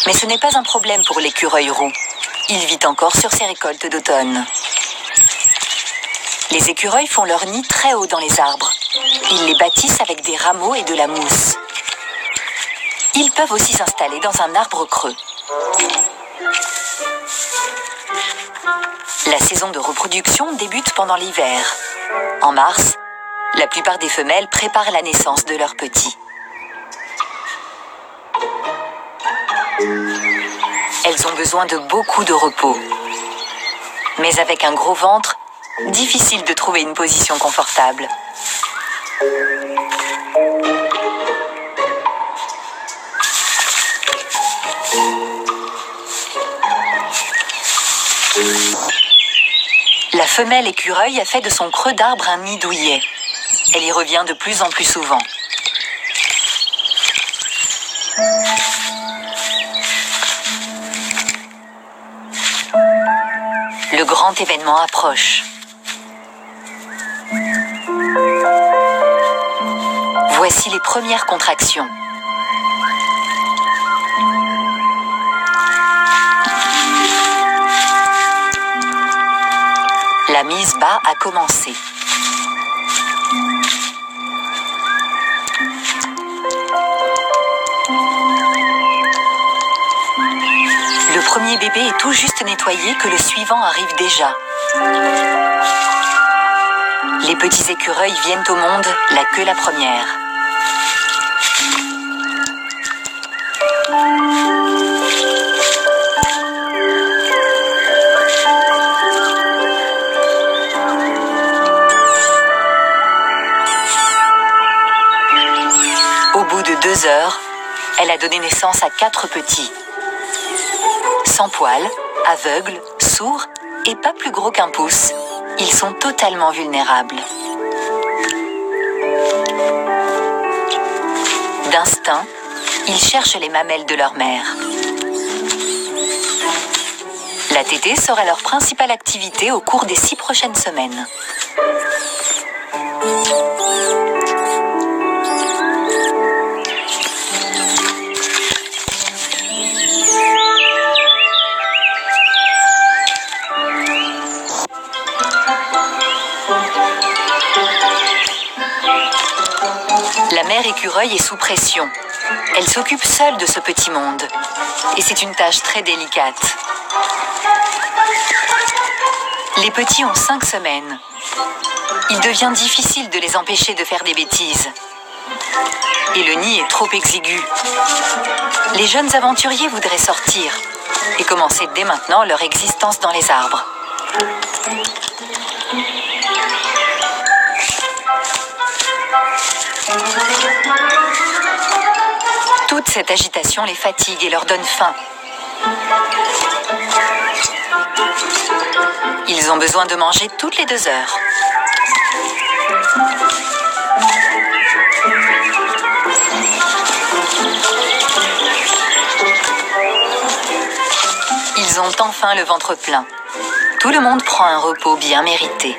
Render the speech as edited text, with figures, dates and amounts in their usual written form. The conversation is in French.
Mais ce n'est pas un problème pour l'écureuil roux. Il vit encore sur ses récoltes d'automne. Les écureuils font leur nid très haut dans les arbres. Ils les bâtissent avec des rameaux et de la mousse. Ils peuvent aussi s'installer dans un arbre creux. La saison de reproduction débute pendant l'hiver. En mars, la plupart des femelles préparent la naissance de leurs petits. Elles ont besoin de beaucoup de repos. Mais avec un gros ventre, difficile de trouver une position confortable. La femelle écureuil a fait de son creux d'arbre un nid douillet. Elle y revient de plus en plus souvent. Le grand événement approche. Voici les premières contractions. La mise bas a commencé. Le premier bébé est tout juste nettoyé que le suivant arrive déjà. Les petits écureuils viennent au monde la queue la première. Au bout de 2 heures, elle a donné naissance à 4 petits. Sans poils, aveugles, sourds et pas plus gros qu'un pouce, ils sont totalement vulnérables. D'instinct, ils cherchent les mamelles de leur mère. La tétée sera leur principale activité au cours des 6 prochaines semaines. La mère écureuil est sous pression. Elle s'occupe seule de ce petit monde. Et c'est une tâche très délicate. Les petits ont 5 semaines. Il devient difficile de les empêcher de faire des bêtises. Et le nid est trop exigu. Les jeunes aventuriers voudraient sortir et commencer dès maintenant leur existence dans les arbres. Toute cette agitation les fatigue et leur donne faim. Ils ont besoin de manger toutes les 2 heures. Ils ont enfin le ventre plein. Tout le monde prend un repos bien mérité.